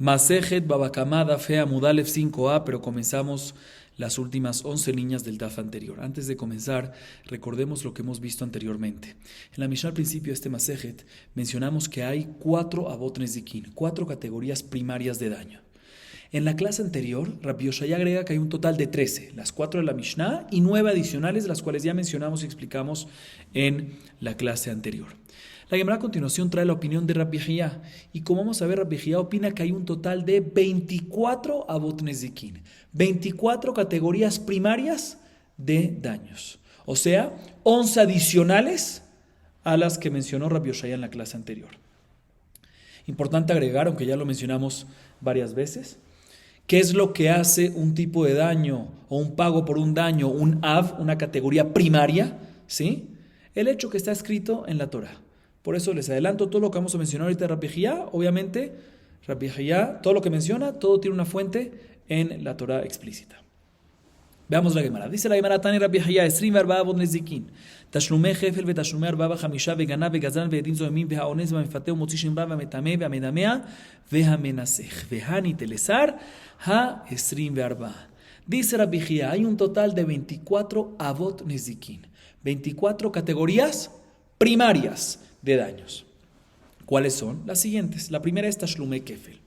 Masejet Babakamada Fea Mudalef 5a, pero comenzamos las últimas 11 líneas del DAF anterior. Antes de comenzar, recordemos lo que hemos visto anteriormente. En la Mishnah al principio de este Masejet mencionamos que hay 4 Avot Nezikin, 4 categorías primarias de daño. En la clase anterior, Rabbi Yoshaya agrega que hay un total de 13, las 4 de la Mishnah y 9 adicionales, las cuales ya mencionamos y explicamos en la clase anterior. La Gemara a continuación trae la opinión de Rabbi Yehuda, y como vamos a ver, Rabbi Yehuda opina que hay un total de 24 Avot Nezikin, 24 categorías primarias de daños, o sea, 11 adicionales a las que mencionó Rabbi Yoshaya en la clase anterior. Importante agregar, aunque ya lo mencionamos varias veces, ¿qué es lo que hace un tipo de daño o un pago por un daño, un av, una categoría primaria? ¿Sí? El hecho que está escrito en la Torah. Por eso les adelanto todo lo que vamos a mencionar ahorita de Rabbi Yehuda. Obviamente, Rabbi Yehuda, todo lo que menciona, todo tiene una fuente en la Torah explícita. Veamos la Gemara. Dice la Gemara, Tani Rabbi Yehuda, Esrim ve'arba'a avot nezikin, tashlumei chefel ve'tashlumei arba'a v'chamisha ve'ganav ve'gazlan ve'edin zo'emim ve'ha'onez ve'mefateh u'motzi shem ra ve'metameh ve'amedamea ve'hamenasech ve'hani telesar ha'esrim ve'arba'a. Dice Rabbi Yehuda, hay un total de 24 avot nezikin, 24 categorías primarias de daños. ¿Cuáles son? Las siguientes. La primera es Tashlumei Kefel.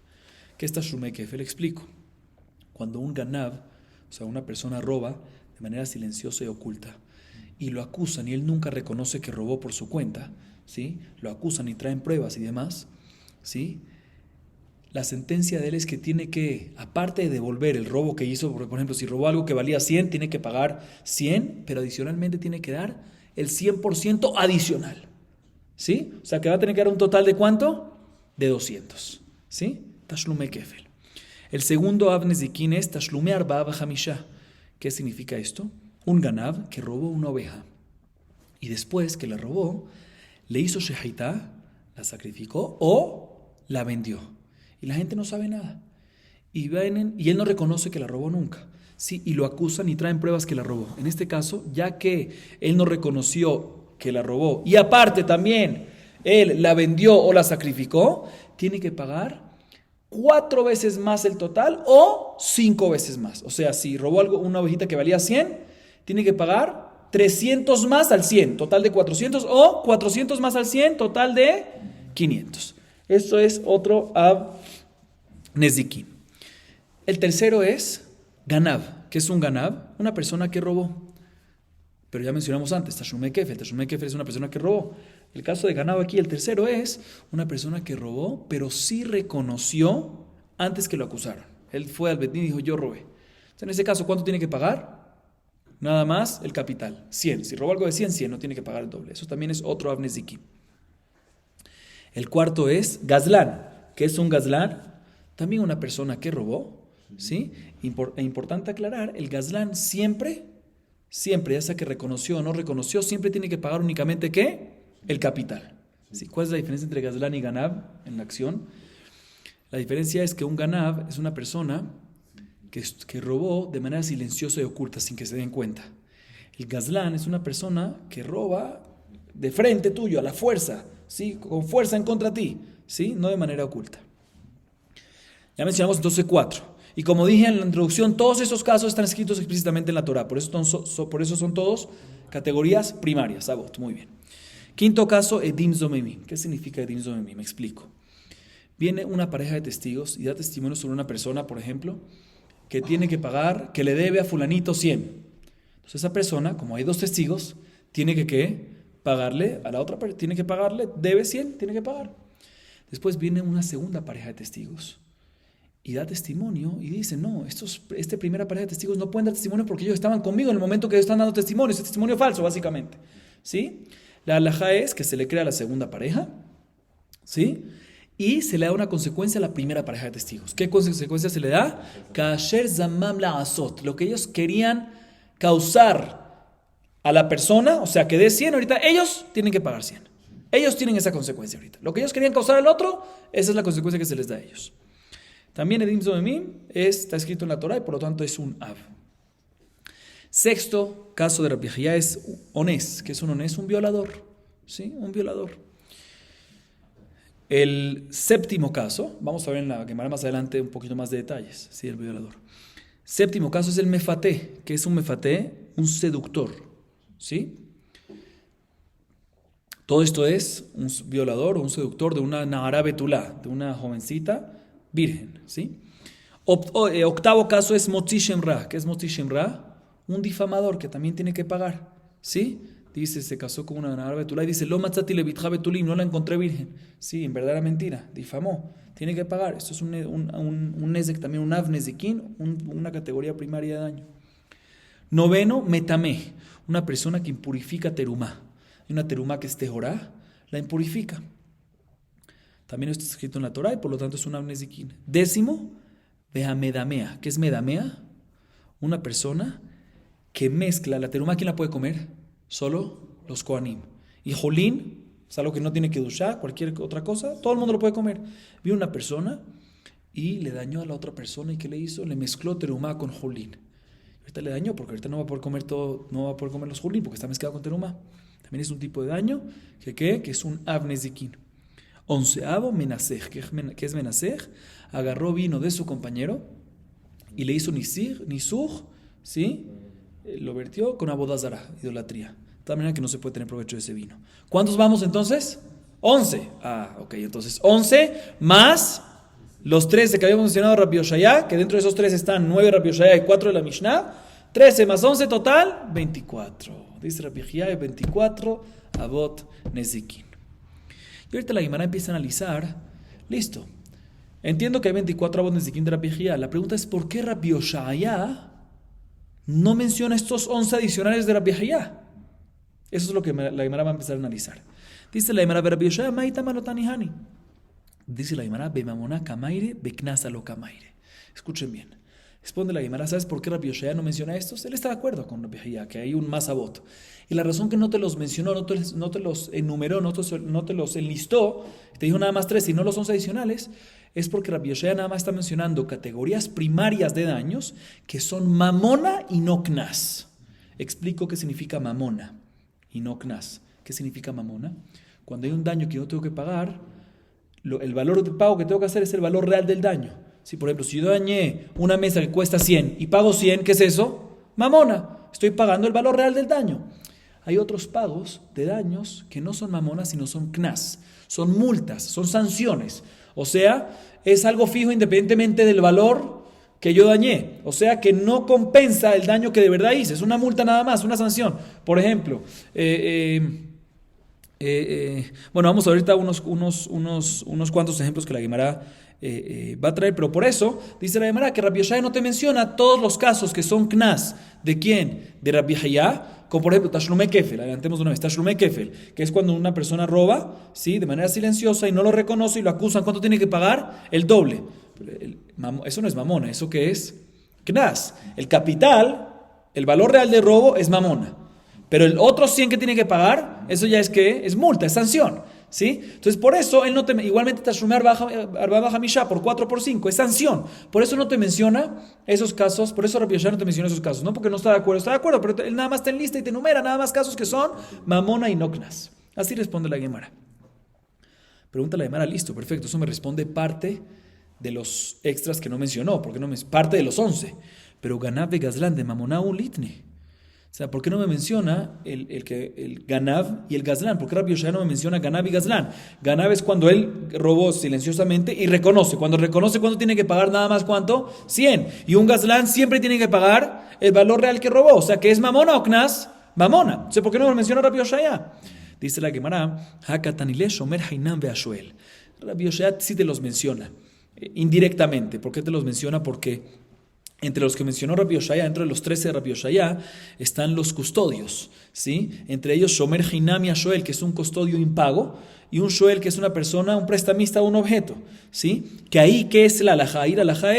¿Qué es Tashlumei Kefel? Explico. Cuando un ganav, o sea, una persona roba de manera silenciosa y oculta, y lo acusan y él nunca reconoce que robó por su cuenta, ¿sí? Lo acusan y traen pruebas y demás, ¿sí? La sentencia de él es que tiene que, aparte de devolver el robo que hizo, por ejemplo, si robó algo que valía 100, tiene que pagar 100, pero adicionalmente tiene que dar el 100% adicional. ¿Sí? O sea que va a tener que dar un total de ¿cuánto? De 200. ¿Sí? Tashlumei Kefel. El segundo Av Nezikin es Tashlumei arba'a v'chamisha. ¿Qué significa esto? Un ganav que robó una oveja y después que la robó, le hizo shehitá, la sacrificó o la vendió. Y la gente no sabe nada. Y él no reconoce que la robó nunca. Sí, y lo acusan y traen pruebas que la robó. En este caso, ya que él no reconoció que la robó y aparte también él la vendió o la sacrificó, tiene que pagar 4 veces más el total o 5 veces más. O sea, si robó una ovejita que valía 100, tiene que pagar 300 más al 100, total de 400, o 400 más al 100, total de 500. Esto es otro Av Nezikin. El tercero es Ganav. ¿Qué es un Ganav? Una persona que robó. Pero ya mencionamos antes, Tashlumei Kefel. Tashlumei Kefel es una persona que robó. El caso de Ganav aquí, el tercero es una persona que robó, pero sí reconoció antes que lo acusaron. Él fue al Betín y dijo, yo robé. Entonces, en ese caso, ¿cuánto tiene que pagar? Nada más el capital, 100. Si robó algo de 100, 100, no tiene que pagar el doble. Eso también es otro Av Nezikin. El cuarto es Gazlán. ¿Qué es un Gazlán? También una persona que robó, ¿sí? Importante aclarar, el Gazlán siempre, ya sea que reconoció o no reconoció, siempre tiene que pagar únicamente ¿qué? El capital. ¿Sí? ¿Cuál es la diferencia entre Gazlán y Ganav en la acción? La diferencia es que un Ganav es una persona que robó de manera silenciosa y oculta, sin que se den cuenta. El Gazlán es una persona que roba de frente tuyo, a la fuerza, ¿sí? Con fuerza en contra de ti, ¿sí? No de manera oculta. Ya mencionamos entonces 4. Y como dije en la introducción, todos esos casos están escritos explícitamente en la Torah. Por eso son todos categorías primarias. Avot, muy bien. Quinto caso, Edim Zomemim. ¿Qué significa Edim Zomemim? Me explico. Viene una pareja de testigos y da testimonio sobre una persona, por ejemplo, que tiene que pagar, que le debe a fulanito 100. Entonces esa persona, como hay 2 testigos, tiene que ¿qué? Pagarle a la otra persona, tiene que pagarle, debe 100, tiene que pagar. Después viene una segunda pareja de testigos y da testimonio y dice, no, esta primera pareja de testigos no pueden dar testimonio porque ellos estaban conmigo en el momento que ellos están dando testimonio. Es testimonio falso, básicamente. ¿Sí? La halajá es que se le crea a la segunda pareja, ¿sí? Y se le da una consecuencia a la primera pareja de testigos. ¿Qué consecuencia se le da? Kasher zamam la'asot. Lo que ellos querían causar a la persona, o sea, que dé 100, ahorita ellos tienen que pagar 100. Ellos tienen esa consecuencia ahorita. Lo que ellos querían causar al otro, esa es la consecuencia que se les da a ellos. También Edim Zomemim está escrito en la Torah y por lo tanto es un Av. Sexto caso de Rabbi Yehuda es Onés. ¿Qué es un Onés? Un violador. ¿Sí? Un violador. El séptimo caso, vamos a ver en la Gemara más adelante un poquito más de detalles, ¿sí? El violador. Séptimo caso es el mefaté, que es un mefaté, un seductor, ¿sí? Todo esto es un violador o un seductor de una nahara betulá, de una jovencita virgen, ¿sí? Octavo caso es motzi shem ra. ¿Qué es motzi shem ra? Un difamador que también tiene que pagar, ¿sí? Dice, se casó con una nahara betulá y dice, lo matzati levitja betulim, no la encontré virgen. Sí, en verdad era mentira, difamó, tiene que pagar. Esto es un nezek, también un av nezekin, una categoría primaria de daño. Noveno, metamé, una persona que impurifica terumá. Hay una terumá que es tejorá, la impurifica. También esto está escrito en la Torá y por lo tanto es un av nezekin. Décimo, vehamedamea. ¿Qué es medamea? Una persona que mezcla la terumá. ¿Quién la puede comer? Solo los kohanim. Y jolín, es algo que no tiene que dushar, cualquier otra cosa, todo el mundo lo puede comer. Vio una persona y le dañó a la otra persona. ¿Y qué le hizo? Le mezcló terumá con jolín. Ahorita le dañó porque ahorita no va a poder comer todo, no va a poder comer los jolín porque está mezclado con terumá. También es un tipo de daño que es un av nezekin. Onceavo, menasej. ¿Qué es menasej? Agarró vino de su compañero y le hizo nisuj, ¿sí? Lo vertió con abodazara, idolatría. De tal manera que no se puede tener provecho de ese vino. ¿Cuántos vamos entonces? 11. Ok, entonces 11 más los 13 que habíamos mencionado Rabbi Yoshaya, que dentro de esos 3 están 9 Rabbi Yoshaya y 4 de la Mishnah. 13 más 11 total, 24. Dice Rabbi Yoshaya, 24 abot nezikin. Y ahorita la Gemara empieza a analizar, listo, entiendo que hay 24 abot nezikin de Rabbi Yoshaya. La pregunta es, ¿por qué Rabbi Yoshaya no menciona estos 11 adicionales de Rabbi Yoshaya? Eso es lo que la Gemara va a empezar a analizar. Dice la Gemara, Rabbi Yoshaya, ma'ita malotanihani. Dice la Gemara, bemamona kamaire, beknasa lo kamaire. Escuchen bien. Responde la Gemara, ¿sabes por qué Rabbi Yoshaya no menciona estos? Él está de acuerdo con Rabbi Yoshaya, que hay un más abot. Y la razón que no te los mencionó, no te los enumeró, no te los enlistó, te dijo nada más 3 y no los 11 adicionales, es porque Rabbi Yoshaya nada más está mencionando categorías primarias de daños que son mamona y no knas. Explico qué significa mamona y no knas. ¿Qué significa mamona? Cuando hay un daño que yo tengo que pagar, el valor de pago que tengo que hacer es el valor real del daño. Si, por ejemplo, si yo dañé una mesa que cuesta 100 y pago 100, ¿qué es eso? Mamona. Estoy pagando el valor real del daño. Hay otros pagos de daños que no son mamonas, sino son knas. Son multas, son sanciones. O sea, es algo fijo independientemente del valor que yo dañé. O sea, que no compensa el daño que de verdad hice. Es una multa nada más, una sanción. Por ejemplo, bueno, vamos a ver ahorita unos cuantos ejemplos que la Gemara va a traer, pero por eso dice la Gemara que Rabbi Yoshaya no te menciona todos los casos que son knas. ¿De quién? De Rabbi Yoshaya, como por ejemplo Tashlumei Kefel. Adelantemos de una vez, Tashlumei Kefel, que es cuando una persona roba, ¿sí?, de manera silenciosa y no lo reconoce y lo acusan. ¿Cuánto tiene que pagar? El doble. Eso no es mamona, ¿eso qué es? Knas. El capital, el valor real de robo es mamona. Pero el otro 100 que tiene que pagar, eso ya es que es multa, es sanción, ¿sí? Entonces por eso él no te, igualmente Tashlumei Arba Misha por 4 por 5, es sanción. Por eso no te menciona esos casos, por eso Rabbi Yoshaya no te menciona esos casos, no porque no está de acuerdo, pero él nada más te enlista y te enumera nada más casos que son mamona y no knas. Así responde la Gemara. Pregunta la Gemara, listo, perfecto, eso me responde parte de los extras que no mencionó, porque no me parte de los 11. Pero Ganav de Gazlán de mamona un litne. O sea, ¿por qué no me menciona el Ganav y el Gazlán? ¿Por qué Rabbi Yoshaya no me menciona Ganav y Gazlán? Ganav es cuando él robó silenciosamente y reconoce. Cuando reconoce, ¿cuánto tiene que pagar? Nada más, ¿cuánto? 100. Y un Gazlán siempre tiene que pagar el valor real que robó. O sea, ¿que es mamona o knas? Mamona. O sea, ¿por qué no me menciona Rabbi Yoshaya? Dice la Gemara, Hakatanile Shomer Hainam Beashuel. Rabbi Yoshaya sí te los menciona, indirectamente. ¿Por qué te los menciona? Porque entre los que mencionó Rabbi Yoshaya, dentro de los 13 de Rabbi Yoshaya, están los custodios, ¿sí? Entre ellos Shomer Hinam y Shoel, que es un custodio impago, y un Shoel, que es una persona, un prestamista de un objeto, ¿sí? Que ahí, ¿qué es la alajá? Y la alajá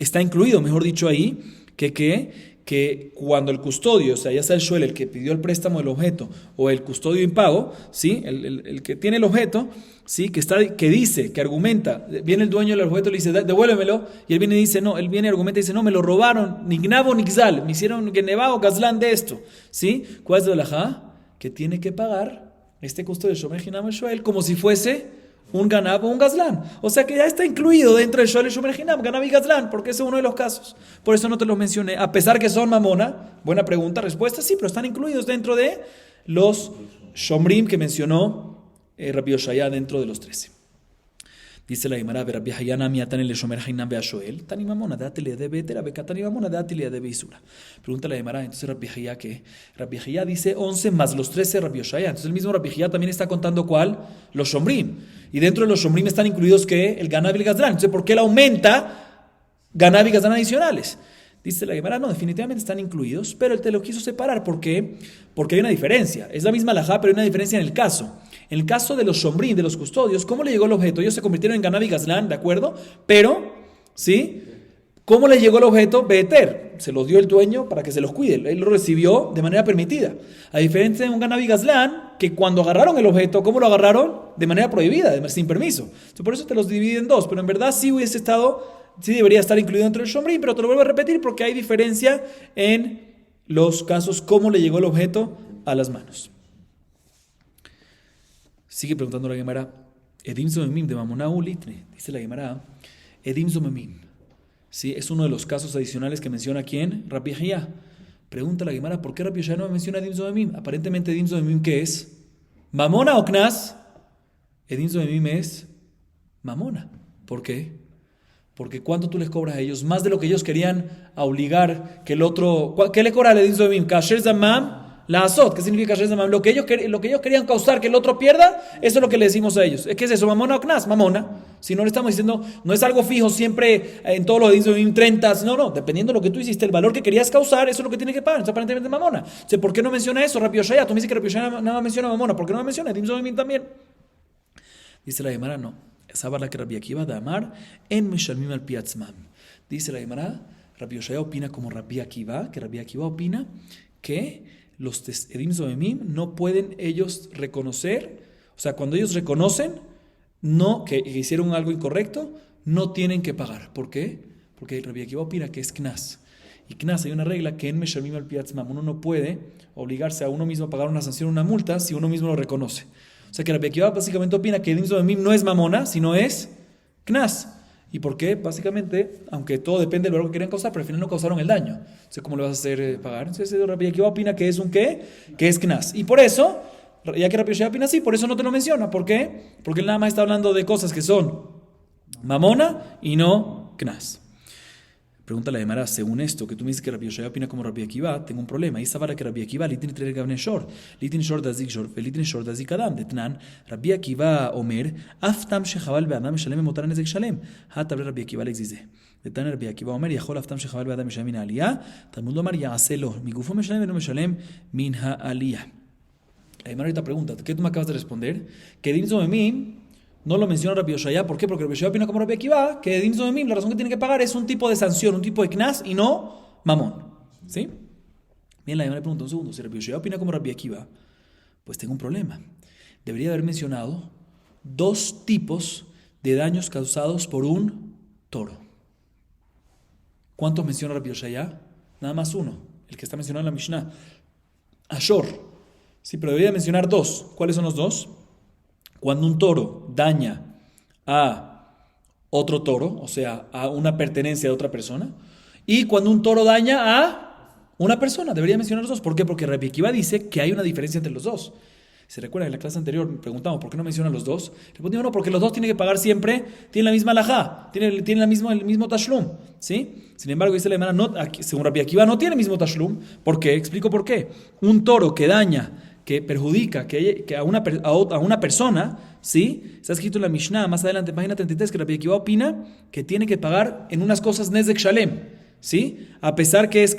está incluido, mejor dicho ahí, que cuando el custodio, o sea, ya sea el Shoel, el que pidió el préstamo del objeto, o el custodio impago, ¿sí? El que tiene el objeto, ¿sí? Que dice, que argumenta, viene el dueño del objeto y le dice, devuélvemelo, y él viene y dice, no, él viene y argumenta y dice, no, me lo robaron, ni gnabo ni gzal, me hicieron geneva o gazlán de esto, ¿sí? ¿Cuál es la alajá? Que tiene que pagar este custodio de Shomer Hinam el Shoel como si fuese un ganab o un gazlán. O sea que ya está incluido dentro del Shoel Shomer Hinam, ganab y gazlán, porque ese es uno de los casos. Por eso no te los mencioné. A pesar que son mamona, buena pregunta, respuesta, sí, pero están incluidos dentro de los Shomrim que mencionó Rabbi Yoshaya dentro de los 13. Dice la Gemara, Rabbi Hayana miatan el Shomer Hinam beashoel, tani mamona, dátele de betera, becatani mamona, dátele de beisura. Pregunta la Gemara, entonces Rabbi Hayya, ¿qué? Rabbi Hayya dice 11 más los 13 Rabbi Yoshaya. Entonces el mismo Rabbi Hayya también está contando ¿cuál? Los Shomrim. Y dentro de los Shomrim están incluidos ¿qué? El Ganab y el Gazlán. Entonces, ¿por qué él aumenta Ganab y Gazlán adicionales? Dice la Gemara, no, definitivamente están incluidos, pero él te lo quiso separar. ¿Por qué? Porque hay una diferencia. Es la misma halajá, pero hay una diferencia en el caso. En el caso de los Shomrim, de los custodios, ¿cómo le llegó el objeto? Ellos se convirtieron en Ganab y Gazlán, ¿de acuerdo? Pero, ¿sí? ¿Cómo le llegó el objeto? Beheter. Se los dio el dueño para que se los cuide. Él lo recibió de manera permitida. A diferencia de un Ganab y Gazlán, que cuando agarraron el objeto, ¿cómo lo agarraron? De manera prohibida, sin permiso. Entonces, por eso te los divide en dos. Pero en verdad sí hubiese estado... Sí debería estar incluido dentro del Shomrim, pero te lo vuelvo a repetir porque hay diferencia en los casos cómo le llegó el objeto a las manos. Sigue preguntando la Gemara, Edim Zomemim de Mamonahu Litre. Dice la Gemara, Edim Zomemim. Sí, es uno de los casos adicionales que menciona ¿quién? Rabbi Hayya. Pregunta la Gemara, ¿por qué Rabbi Hayya no menciona Edim Zomemim? Aparentemente Edim Zomemim, ¿qué es? ¿Mamona o Knas? Edim Zomemim es Mamona. ¿Por qué? Porque ¿cuánto tú les cobras a ellos? Más de lo que ellos querían a obligar que el otro... ¿Qué le cobra al Edin Zomemim? Kasher Zamam, la Azot. ¿Qué significa Kasher Zamam? Lo que ellos querían causar que el otro pierda, eso es lo que le decimos a ellos. ¿Qué es eso? ¿Mamona o Knas? Mamona. Si no le estamos diciendo, no es algo fijo siempre en todos los Edin Zomemim 30. No. Dependiendo de lo que tú hiciste, el valor que querías causar, eso es lo que tiene que pagar. Entonces aparentemente Mamona. Entonces, ¿por qué no menciona eso? Rabbi Yoshaya, tú me dices que Rabbi Yoshaya nada más menciona Mamona. ¿Por qué no me menciona Edin Zomemim también? Dice la Gemara, no. Sabar la que Rabbi Akiva de Amar en Meshalmim al Piatzmam. Dice la Gemara, Rabbi Yoshaya opina como Rabbi Akiva, que Rabbi Akiva opina que los Edim Zomemim no pueden ellos reconocer, o sea, cuando ellos reconocen que hicieron algo incorrecto, no tienen que pagar. ¿Por qué? Porque Rabbi Akiva opina que es Knas. Y Knas, hay una regla que en Meshalmim al Piatzmam uno no puede obligarse a uno mismo a pagar una sanción, una multa, si uno mismo lo reconoce. O sea que Rabbi Akiva básicamente opina que Edim Zomemim no es mamona, sino es Knas. ¿Y por qué? Básicamente, aunque todo depende del valor que querían causar, pero al final no causaron el daño. Entonces, ¿cómo le vas a hacer pagar? Entonces, Rabbi Akiva opina que es un ¿qué? Que es Knas. Y por eso, ya que Rabbi Yoshaya opina así, por eso no te lo menciona. ¿Por qué? Porque él nada más está hablando de cosas que son mamona y no Knas. Pregunta la Gemara, según esto, que tú me dices que Rabbi Yoshaya opina como Rabbi Akiva, tengo un problema. Y esa vara que Rabbi Akiva, litin tre gavne shor, litin shor dazik shor, litin shor dazik adam, detnan, Rabbi Akiva omer, aftam shechaval be'adam meshalem emotar nezek shalem, hatabre Rabbi Akiva lexize. Detnan Rabbi Akiva omer, yachol aftam shechaval be'adam meshalem min ha'aliyah, Talmud lomar ya'aselo, migufo meshalem veno meshalem min ha'aliyah. La Gemara ahorita pregunta, ¿qué tú me acabas de responder? Que Edim Zomemim no lo menciona Rabbi Yoshaya. ¿Por qué? Porque Rabbi Yoshaya opina como Rabbi Akiva que Edim Zomemim, la razón que tiene que pagar es un tipo de sanción, un tipo de Knas y no mamón. ¿Sí? Bien, la Gemara pregunta un segundo. Si Rabbi Yoshaya opina como Rabbi Akiva, pues tengo un problema. Debería haber mencionado dos tipos de daños causados por un toro. ¿Cuántos menciona Rabbi Yoshaya? Nada más uno, el que está mencionado en la Mishnah. Ashor. Sí, pero debería mencionar dos. ¿Cuáles son los dos? Cuando un toro daña a otro toro, o sea, a una pertenencia de otra persona, y cuando un toro daña a una persona, debería mencionar los dos. ¿Por qué? Porque Rabbi Akiva dice que hay una diferencia entre los dos. ¿Se recuerdan? En la clase anterior preguntamos, ¿por qué no mencionan los dos? Respondimos, no, porque los dos tienen que pagar siempre, tienen la misma halajá, tienen el mismo tashlum, ¿sí? Sin embargo, dice la Gemara, no, según Rabbi Akiva no tiene el mismo tashlum. ¿Por qué? Explico por qué. Un toro que daña, que perjudica que a una persona, ¿sí? Está escrito en la Mishnah, más adelante, página 33, que Rabbi Akiva opina que tiene que pagar en unas cosas nezek shalem, ¿sí? A pesar que es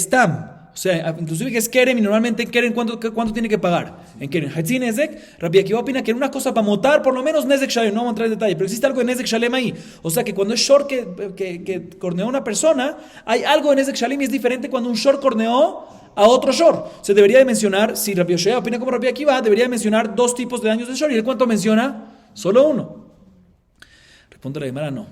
tam. O sea, inclusive que es kerem, y normalmente en kerem, ¿cuánto tiene que pagar? En kerem, hatzin nezek, Rabbi Akiva opina que en una cosa para motar, por lo menos nezek shalem, no vamos a entrar en detalle, pero existe algo de nezek shalem ahí. O sea, que cuando es short que corneó a una persona, hay algo de nezek shalem y es diferente cuando un short corneó a otro shor. Se debería de mencionar, si Rabbi Yoshaya opina como Rabbi Akiva, debería de mencionar dos tipos de daños de shor. ¿Y él cuánto menciona? Solo uno. Responde la Gemara, no.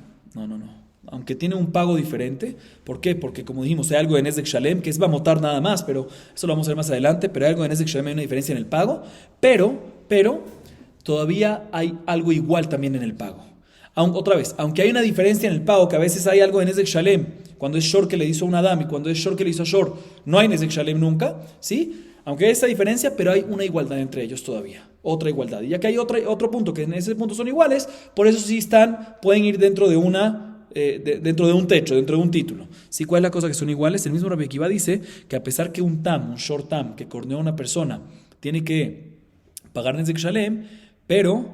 Aunque tiene un pago diferente. ¿Por qué? Porque como dijimos, hay algo de Nezek Shalem, que es Bamotar nada más, pero eso lo vamos a ver más adelante, pero hay algo de Nezek Shalem, hay una diferencia en el pago. Pero, todavía hay algo igual también en el pago. Otra vez, aunque hay una diferencia en el pago, que a veces hay algo en Nezek Shalem, cuando es Shor que le hizo a un Adam y cuando es Shor que le hizo a Shor, no hay Nezek Shalem nunca, ¿sí? Aunque hay esa diferencia, pero hay una igualdad entre ellos todavía, otra igualdad. Y ya que hay otro punto, que en ese punto son iguales, por eso sí pueden ir dentro de dentro de un techo, dentro de un título. ¿Sí? ¿Cuál es la cosa que son iguales? El mismo Rabbi Akiva dice que a pesar que un short tam, que corneó a una persona, tiene que pagar Nezek Shalem, pero,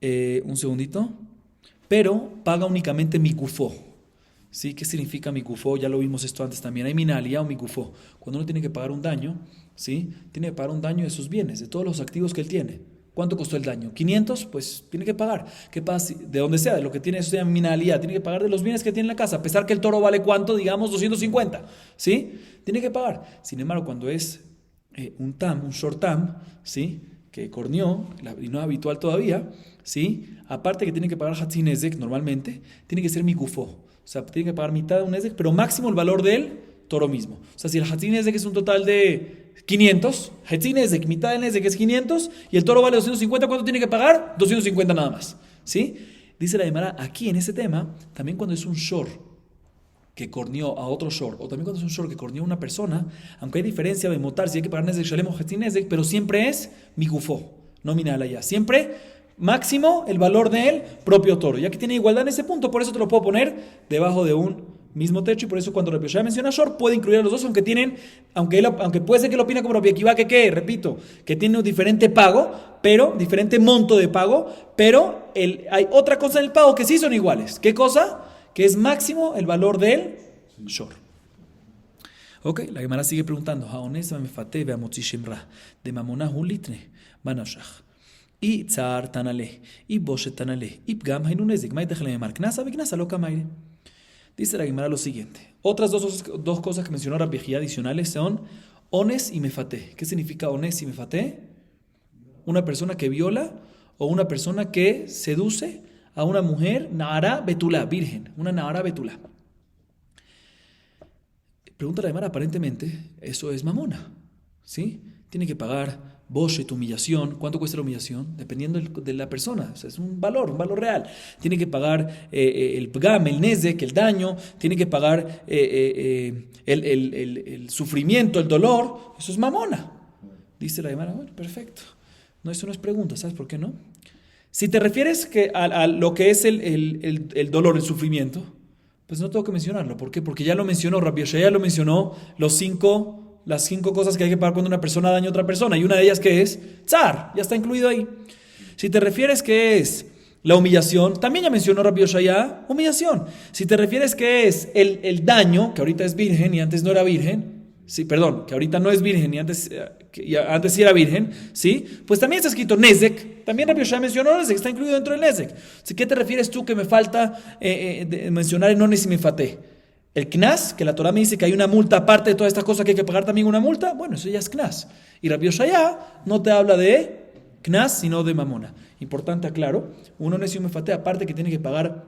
un segundito, pero paga únicamente mikufó. ¿Sí? ¿Qué significa mikufó? Ya lo vimos esto antes también. Hay minalía o mikufó. Cuando uno tiene que pagar un daño, ¿sí? Tiene que pagar un daño de sus bienes, de todos los activos que él tiene. ¿Cuánto costó el daño? 500, pues tiene que pagar. ¿Qué pasa? De donde sea, de lo que tiene, eso se llama minalía. Tiene que pagar de los bienes que tiene en la casa. A pesar que el toro vale ¿cuánto? Digamos 250. ¿Sí? Tiene que pagar. Sin embargo, cuando es un short tam, ¿sí? Que corneó, y no es habitual todavía, ¿sí? Aparte que tiene que pagar Hatzin Nezek normalmente, tiene que ser mikufó. O sea, tiene que pagar mitad de un Nezek, pero máximo el valor del toro mismo. O sea, si el Hatzin Nezek es un total de 500, Hatzin Nezek, mitad del Nezek es 500, y el toro vale 250, ¿cuánto tiene que pagar? 250 nada más. ¿Sí? Dice la Gemara, aquí en ese tema, también cuando es un shor que corneó a otro shor, o también cuando es un shor que corneó a una persona, aunque hay diferencia de motar si hay que pagar Nezek Shalem o Hatzin Nezek, pero siempre es mikufó, no minal allá. Siempre máximo el valor del propio toro. Ya que tiene igualdad en ese punto, por eso te lo puedo poner debajo de un mismo techo, y por eso cuando Rabbi Yoshaya menciona short, puede incluir a los dos, aunque puede ser que lo opina como Rabbi Akiva, repito, que tiene un diferente pago, pero diferente monto de pago, pero hay otra cosa en el pago que sí son iguales. ¿Qué cosa? Que es máximo el valor del short. Ok, la Gemara sigue preguntando, de mamona hulitne, manashach. Y tzar tanale, y boshet tanale, y pgam hainunezek, may déjale knasa, knasa lo kamaire. Dice la Gemara lo siguiente. Otras dos cosas que mencionó Rabbi Jía adicionales son ones y mefaté. ¿Qué significa ones y mefaté? Una persona que viola o una persona que seduce a una mujer nahara betulá, virgen, una nahara betulá. Pregunta la Gemara, aparentemente eso es mamona, ¿sí? Tiene que pagar boshet, humillación. ¿Cuánto cuesta la humillación? Dependiendo de la persona. O sea, es un valor real. Tiene que pagar el pgam, el nezek, el daño. Tiene que pagar el sufrimiento, el dolor. Eso es mamona. Dice la Gemara, bueno, perfecto. No, eso no es pregunta, ¿sabes por qué no? Si te refieres a lo que es el dolor, el sufrimiento, pues no tengo que mencionarlo. ¿Por qué? Porque ya lo mencionó, Rabbi Yoshaya lo mencionó, las 5 cosas que hay que pagar cuando una persona daña a otra persona, y una de ellas que es tzar, ya está incluido ahí. Si te refieres que es la humillación, también ya mencionó Rabbi Yoshaya, humillación. Si te refieres que es el daño, que ahorita es virgen y antes no era virgen, sí, perdón, que ahorita no es virgen y antes sí era virgen, ¿sí? Pues también está escrito nezek, también Rabbi Yoshaya mencionó nezek, está incluido dentro del nezek. ¿Qué te refieres tú que me falta mencionar en ones y mefaté? El knas, que la Torah me dice que hay una multa aparte de todas estas cosas que hay que pagar también una multa, bueno, eso ya es knas. Y Rabbi Yoshaya no te habla de knas, sino de mamona. Importante, aclaro, uno necio me fatea, aparte que tiene que pagar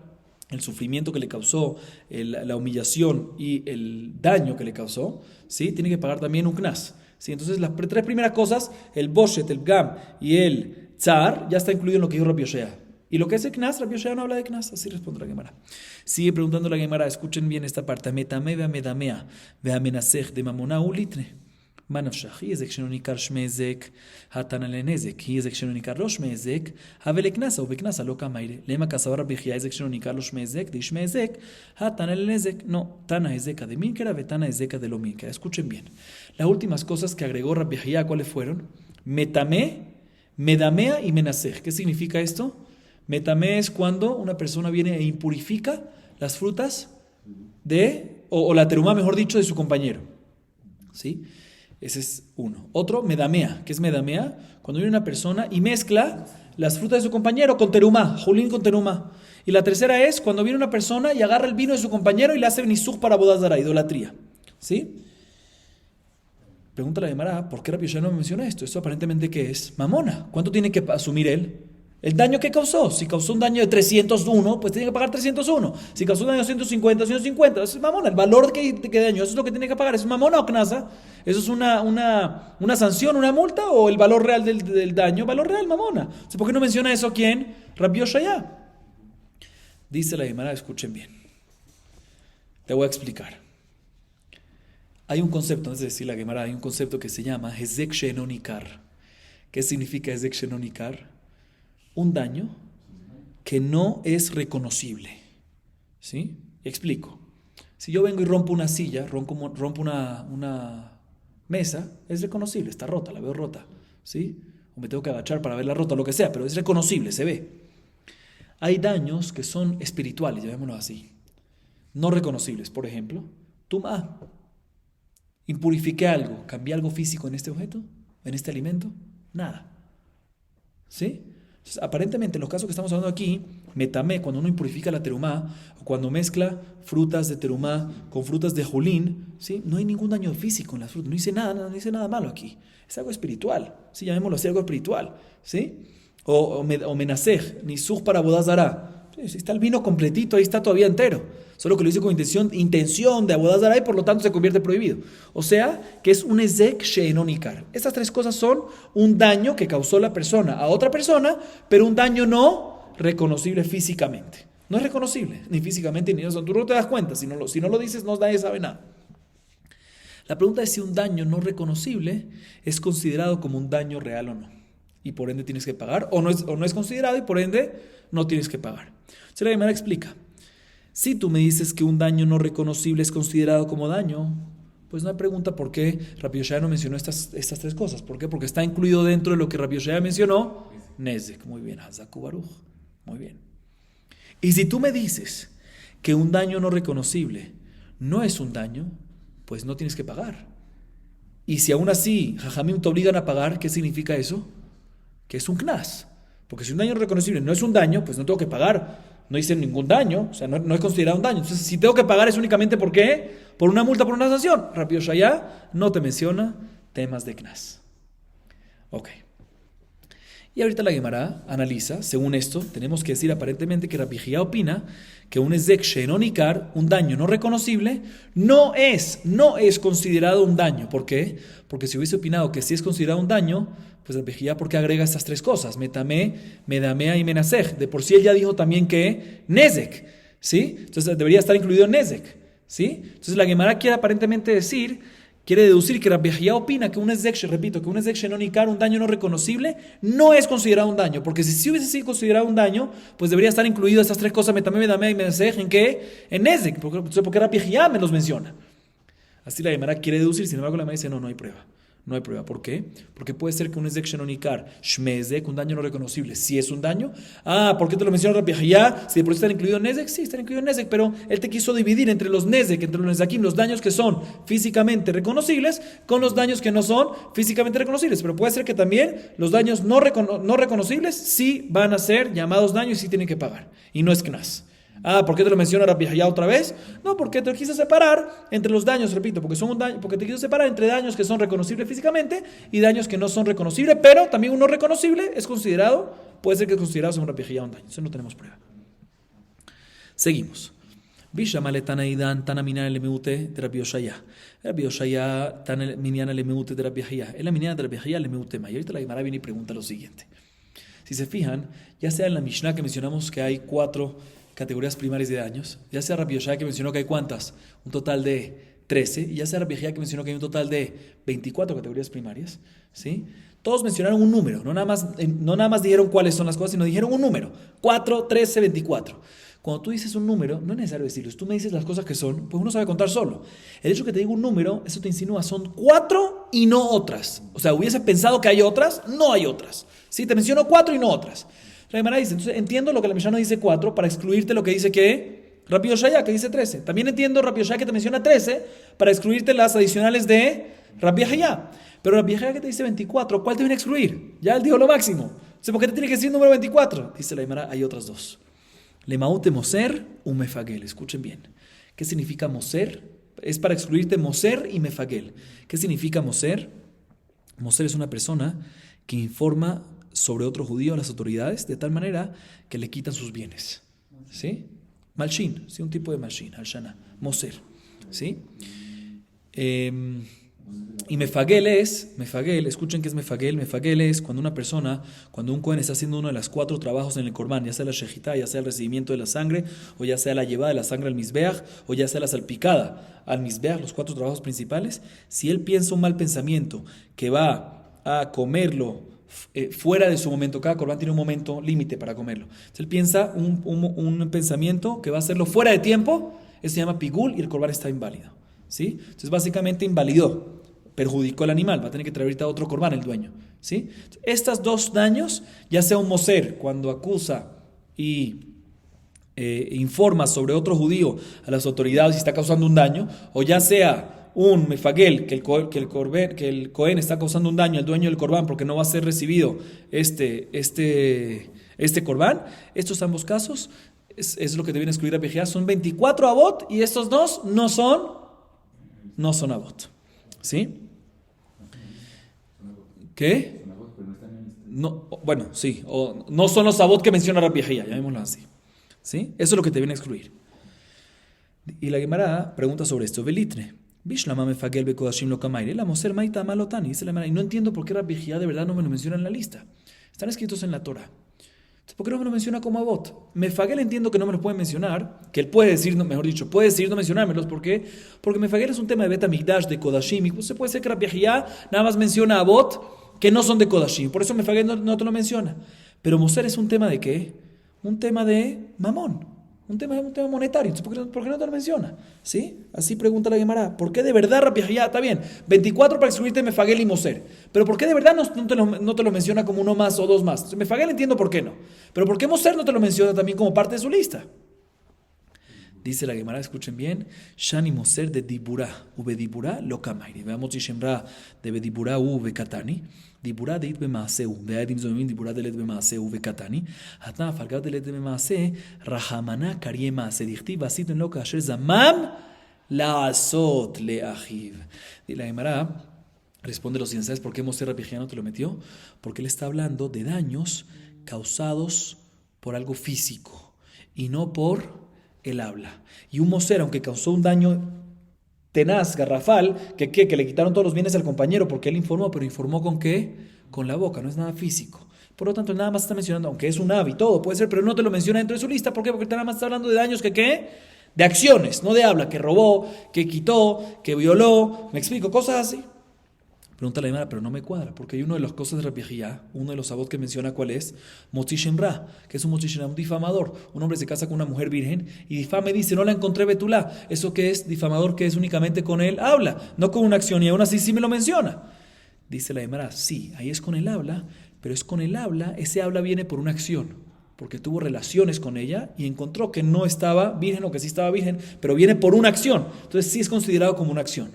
el sufrimiento que le causó, la humillación y el daño que le causó, ¿sí? Tiene que pagar también un knas. ¿Sí? Entonces las 3 primeras cosas, el boshet, el gam y el tzar, ya está incluido en lo que dijo Rabbi Yoshaya. Y lo que es el knas, Rabbi Yoshaya no habla de knas, así responde la Gemara. Sigue preguntando la Gemara, escuchen bien esta parte. Metame veamedamea, veamenasech de mamona ulitne. Manafshach, hi ezek shenonikar shmezek, hatan alenezek, hi ezek shenonikar lo shmezek, havele knasa, ube knasa lo kamaire. Lema kasaba Rabbi Jía, ezek shenonikar lo shmezek, de shmezek, hatan alenezek. No, tana ezeka de minkera, vetana ezeka de lo minkera. Escuchen bien. Las últimas cosas que agregó Rabbi Jía, ¿cuáles fueron? Metame, medamea y menasech. ¿Qué significa esto? Metame es cuando una persona viene e impurifica las frutas o la terumá, mejor dicho, de su compañero. ¿Sí? Ese es uno. Otro, medamea. ¿Qué es medamea? Cuando viene una persona y mezcla las frutas de su compañero con terumá, julín con terumá. Y la tercera es cuando viene una persona y agarra el vino de su compañero y le hace nisug para bodazara, idolatría. ¿Sí? Pregunta la Gemara, ¿por qué Rabbi Yoshaya no menciona esto? Esto aparentemente ¿qué es? Mamona. ¿Cuánto tiene que asumir él? El daño que causó. Si causó un daño de 301, pues tiene que pagar 301. Si causó un daño de 150, 150. Eso es mamona. El valor que daño, eso es lo que tiene que pagar. ¿Es mamona o knasa? ¿Eso es una sanción, una multa? ¿O el valor real del daño? Valor real, mamona. O sea, ¿por qué no menciona eso quién? Rabbi Yoshaya. Dice la Gemara, escuchen bien. Te voy a explicar. Hay un concepto, antes de decir la Gemara, hay un concepto que se llama Hezek She'eino Nikar. ¿Qué significa Hezek She'eino Nikar? Un daño que no es reconocible. ¿Sí? Explico. Si yo vengo y rompo una silla, rompo una mesa, es reconocible, está rota, la veo rota. ¿Sí? O me tengo que agachar para verla rota, lo que sea, pero es reconocible, se ve. Hay daños que son espirituales, llamémoslo así. No reconocibles. Por ejemplo, tumá. Impurifiqué algo, cambié algo físico en este objeto, en este alimento, nada. ¿Sí? Entonces, aparentemente, en los casos que estamos hablando aquí, metamé, cuando uno impurifica la terumá, o cuando mezcla frutas de terumá con frutas de julín, ¿sí? No hay ningún daño físico en las frutas, no hice nada malo aquí. Es algo espiritual, ¿sí? Llamémoslo así, algo espiritual, ¿sí? O menasej, ni suj para bodazara. Sí, está el vino completito, ahí está todavía entero. Solo que lo hice con intención de abodazara y por lo tanto se convierte prohibido. O sea, que es un ezek she'eino nikar. Estas tres cosas son un daño que causó la persona a otra persona, pero un daño no reconocible físicamente. No es reconocible, ni físicamente, ni eso. Tú no te das cuenta, si no lo dices, nadie sabe nada. La pregunta es si un daño no reconocible es considerado como un daño real o no. Y por ende tienes que pagar, o no es considerado y por ende no tienes que pagar. Entonces la Gemara explica. Si tú me dices que un daño no reconocible es considerado como daño, pues no hay pregunta por qué Rabbi Yoshaya no mencionó estas tres cosas. ¿Por qué? Porque está incluido dentro de lo que Rabbi Yoshaya mencionó, Nezek. Muy bien, Hazaku Baruch. Muy bien. Y si tú me dices que un daño no reconocible no es un daño, pues no tienes que pagar. Y si aún así Jajamim te obligan a pagar, ¿qué significa eso? Que es un knas. Porque si un daño reconocible no es un daño, pues no tengo que pagar. No hice ningún daño, o sea, no es considerado un daño. Entonces, si tengo que pagar es únicamente ¿por qué? Por una multa, por una sanción. Rabbi Yoshaya no te menciona temas de knas. Ok. Y ahorita la Gemara analiza, según esto, tenemos que decir aparentemente que Rabbi Hiyá opina que un ezek she'eino nikar, un daño no reconocible, no es considerado un daño. ¿Por qué? Porque si hubiese opinado que sí es considerado un daño, pues Rabbi Hiyá, ¿por qué agrega estas tres cosas? Metamé, medamea y menasej. De por sí él ya dijo también que nezek, ¿sí? Entonces debería estar incluido nezek, ¿sí? Entonces la Gemara quiere aparentemente quiere deducir que Rabbi Hiyá opina que un ezek, repito, que un ezek she'eino nikar, un daño no reconocible, no es considerado un daño. Porque si hubiese sido considerado un daño, pues debería estar incluido estas tres cosas, metamé, medamea y menasej, ¿en qué? En nezek. ¿Por qué Rabbi Hiyá me los menciona? Así la Gemara quiere deducir, sin embargo la Gemara dice, no hay prueba. No hay prueba. ¿Por qué? Porque puede ser que un ezek she'eino nikar, shmezek, un daño no reconocible, si es un daño. ¿Por qué te lo menciona Rabbi Hiyá? Si de por sí están incluidos en nezek, sí, están incluidos en nezek, pero él te quiso dividir entre los nezek, entre los nezakim, los daños que son físicamente reconocibles, con los daños que no son físicamente reconocibles. Pero puede ser que también los daños no reconocibles sí van a ser llamados daños y sí tienen que pagar. Y no es knas. ¿Por qué te lo menciona Rabbi Hiyá otra vez? No, porque te quise separar entre los daños, repito, porque te quiso separar entre daños que son reconocibles físicamente y daños que no son reconocibles, pero también uno reconocible es considerado, puede ser que es considerado según Rabbi Hiyá un daño. Eso no tenemos prueba. Seguimos. Bishamale Tanaidan, Tanaminan Lemeute de Rabbi Yoshaya. Rabbi Yoshaya, Tanaminan Lemeute de Rabbi Hiyá. Es la minana de Rabbi Hiyá Lemeute May. Y ahorita la Gemara viene y pregunta lo siguiente. Si se fijan, ya sea en la Mishnah que mencionamos que hay 4 categorías primarias de daños, ya sea Rabbi Yoshaya que mencionó que hay ¿cuántas? Un total de 13, y ya sea Rabbi Hiyá que mencionó que hay un total de 24 categorías primarias, ¿sí? Todos mencionaron un número, no nada más dijeron cuáles son las cosas, sino dijeron un número, 4, 13, 24. Cuando tú dices un número, no es necesario decirlo, si tú me dices las cosas que son, pues uno sabe contar solo. El hecho que te diga un número, eso te insinúa, son 4 y no otras. O sea, hubiese pensado que hay otras, no hay otras. ¿Sí? Te menciono 4 y no otras. La Gemara dice, entonces entiendo lo que la Mishnah no dice 4 para excluirte lo que dice que Rabbi Yoshaya, que dice 13. También entiendo Rabbi Yoshaya que te menciona 13 para excluirte las adicionales de Rabbi Hiyá. Pero Rabbi Hiyá que te dice 24, ¿cuál te viene a excluir? Ya él dijo lo máximo. Entonces, ¿por qué te tiene que decir número 24? Dice la Gemara, hay otras 2. Lemaute moser u mefagel. Escuchen bien. ¿Qué significa moser? Es para excluirte moser y mefagel. ¿Qué significa moser? Moser es una persona que informa sobre otro judío a las autoridades de tal manera que le quitan sus bienes. ¿Sí? Malshin, ¿sí? Un tipo de malshin, al-shana, moser. ¿Sí? Y mefagel, escuchen que es mefagel es cuando un cohen está haciendo uno de los 4 trabajos en el corbán, ya sea la shejitá, ya sea el recibimiento de la sangre, o ya sea la llevada de la sangre al mizbeach, o ya sea la salpicada al mizbeach, los 4 trabajos principales. Si él piensa un mal pensamiento que va a comerlo fuera de su momento, cada corbán tiene un momento límite para comerlo. Entonces él piensa un pensamiento que va a hacerlo fuera de tiempo, eso se llama pigul y el corbán está inválido. ¿Sí? Entonces básicamente invalidó, perjudicó al animal, va a tener que traer ahorita otro corbán el dueño. ¿Sí? Estos 2 daños, ya sea un moser cuando acusa y informa sobre otro judío a las autoridades y está causando un daño, o ya sea un mefagel, que el cohen está causando un daño al dueño del corbán porque no va a ser recibido este corbán. Estos ambos casos es lo que te viene a excluir a Bejía. Son 24 abot y estos 2 no son abot. ¿Sí? ¿Qué? No, bueno, sí. O no son los abot que menciona Rabbi Yehia, llamémoslo así. ¿Sí? Eso es lo que te viene a excluir. Y la Gemara pregunta sobre esto. Velitne. Bishlama mefagel bekodashim lo kamaire. La moser maita malotani. Dice la Gemara. Y no entiendo por qué Rabbi Yehia de verdad no me lo menciona en la lista. Están escritos en la Torah. ¿Por qué no me lo menciona como abot? Mefagel entiendo que no me lo puede mencionar, que él puede decir, mejor dicho, puede decir no mencionármelos. ¿Por qué? Porque Mefagel es un tema de Bet HaMikdash, de Kodashim, y pues se puede ser que Rabbi Yehia nada más menciona abot que no son de Kodashim, por eso Mefagel no te lo menciona. Pero Moser es un tema de ¿qué? Un tema de mamón, un tema monetario. Entonces, ¿por qué no te lo menciona? ¿Sí? Así pregunta la Gemara. ¿Por qué de verdad Rabbi Yehia, está bien, 24 para excluirte Mefagel y Moser, pero ¿por qué de verdad no te lo menciona como 1 más o 2 más? Entonces, Mefagel entiendo por qué no, pero ¿por qué Moser no te lo menciona también como parte de su lista? Dice la Gemara, escuchen bien, Shani Moser de Dibura, Ube Dibura lo Kamairi. Veamos si Shemra de Dibura Ube Katani. Dibura de Itbe Maaseu, Beadim Zomim, Dibura de Letbe Maaseu, Ube Katani. Hatna Fargat de Letbe Maase, Rahamana Karie Maase, Dichti, Basit en Loka Asher Zamam, La Azot Le Ajiv. Y la Gemara responde lo siguiente: ¿sabes por qué Moser Rabbi Yehia no te lo metió? Porque él está hablando de daños causados por algo físico y no por el habla. Y un moser, aunque causó un daño tenaz, garrafal, que le quitaron todos los bienes al compañero porque él informó, pero informó ¿con qué? Con la boca, no es nada físico. Por lo tanto, él nada más está mencionando, aunque es un ave y todo, puede ser, pero no te lo menciona dentro de su lista. ¿Por qué? Porque nada más está hablando de daños que ¿qué? De acciones, no de habla, que robó, que quitó, que violó, me explico, cosas así. Pregunta la Gemara, pero no me cuadra, porque hay una de las cosas de Rabbi Yehia, uno de los sabot que menciona cuál es, Motzi Shemra, que es un Motzi Shemra, un difamador. Un hombre se casa con una mujer virgen y difama y dice, no la encontré betulá. ¿Eso qué es? Difamador, que es únicamente con él habla, no con una acción, y aún así sí me lo menciona. Dice la Gemara, sí, ahí es con el habla, pero es con el habla, ese habla viene por una acción, porque tuvo relaciones con ella y encontró que no estaba virgen o que sí estaba virgen, pero viene por una acción. Entonces sí es considerado como una acción.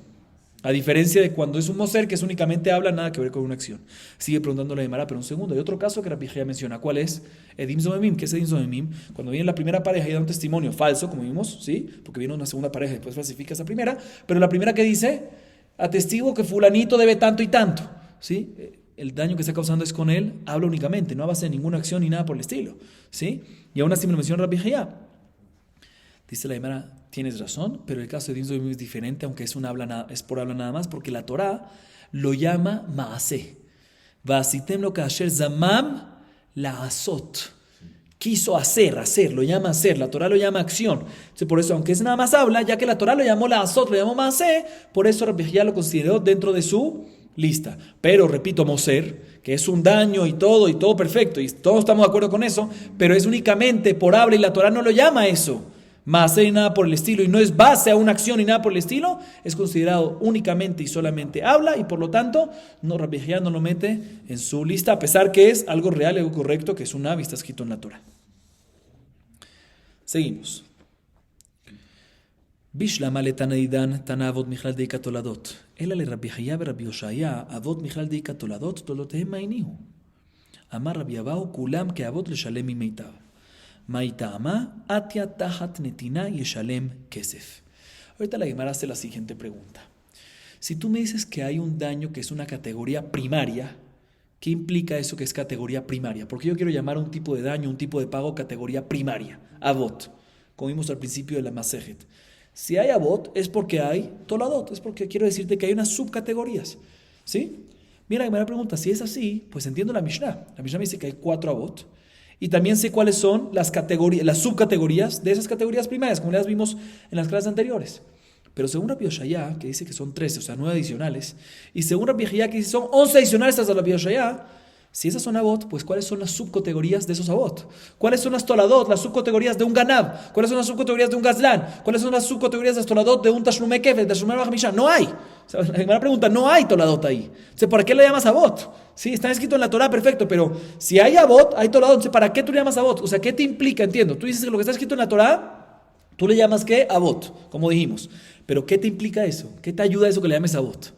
A diferencia de cuando es un moser que es únicamente habla, nada que ver con una acción. Sigue preguntando la Gemara, pero un segundo. Hay otro caso que Rabbi Yehia menciona. ¿Cuál es? Edim Zomemim. ¿Qué es Edim Zomemim? Cuando viene la primera pareja y da un testimonio falso, como vimos, ¿sí? Porque viene una segunda pareja y después falsifica esa primera. Pero la primera que dice, atestigo que fulanito debe tanto y tanto, ¿sí? El daño que está causando es con él, habla únicamente, no va a hacer ninguna acción ni nada por el estilo, ¿sí? Y aún así me lo menciona Rabbi Yehia. Dice la Gemara, tienes razón, pero el caso de Din Zomim es diferente, aunque es por habla nada más, porque la Torah lo llama Maaseh. Vasitem lo kasher zamam la azot. Quiso hacer, lo llama hacer, la Torah lo llama acción. Entonces, por eso, aunque es nada más habla, ya que la Torah lo llamó la azot, lo llamó Maaseh, por eso Rabbi Yehia lo consideró dentro de su lista. Pero, repito, Moser, que es un daño y todo perfecto, y todos estamos de acuerdo con eso, pero es únicamente por habla y la Torah no lo llama eso. Más y nada por el estilo, y no es base a una acción y nada por el estilo, es considerado únicamente y solamente habla, y por lo tanto, Rabbi Yehia no lo mete en su lista, a pesar que es algo real, algo correcto, que es un ave, está escrito en la Torah. Seguimos. Bishlama le taneidan tana avot michal deika toladot. Ela le Rabbi Yehia ve Rabbi Yoshaya avot michal deika toladot tolotehem ma'inihu. Amar Rabbi Abahu kulam que avot le shalem imeitav. Maitama atia tahat netina yeshalem kesef. Ahorita la Gemara hace la siguiente pregunta. Si tú me dices que hay un daño que es una categoría primaria, ¿Qué implica eso que es categoría primaria? Porque yo quiero llamar a un tipo de daño, un tipo de pago categoría primaria, avot, como vimos al principio de la Masejet. Si hay avot es porque hay toladot, es porque quiero decirte que hay unas subcategorías, ¿sí? Mira, me pregunta, si es así, pues entiendo la Mishnah. La Mishnah me dice que hay 4 avot y también sé cuáles son las categorías, las subcategorías de esas categorías primarias, como las vimos en las clases anteriores. Pero según Rabbi Yoshaya, que dice que son 13, o sea, 9 adicionales, y según Rabbi Yehia, que dice que son 11 adicionales hasta Rabbi Yoshaya, si esas son avot, pues ¿cuáles son las subcategorías de esos avot? ¿Cuáles son las toladot, las subcategorías de un ganab? ¿Cuáles son las subcategorías de un gazlán? ¿Cuáles son las subcategorías de las toladot de un tashlume kefel, de tashlume bajamisha? No hay. O sea, la primera pregunta, no hay toladot ahí. Entonces, ¿para qué le llamas avot? Sí, está escrito en la Torah, perfecto, pero si hay avot, hay toladot. Entonces, ¿para qué tú le llamas avot? O sea, ¿qué te implica? Entiendo. Tú dices que lo que está escrito en la Torah, tú le llamas ¿qué? Avot, como dijimos. Pero ¿qué te implica eso? ¿Qué te ayuda eso que le llames avot?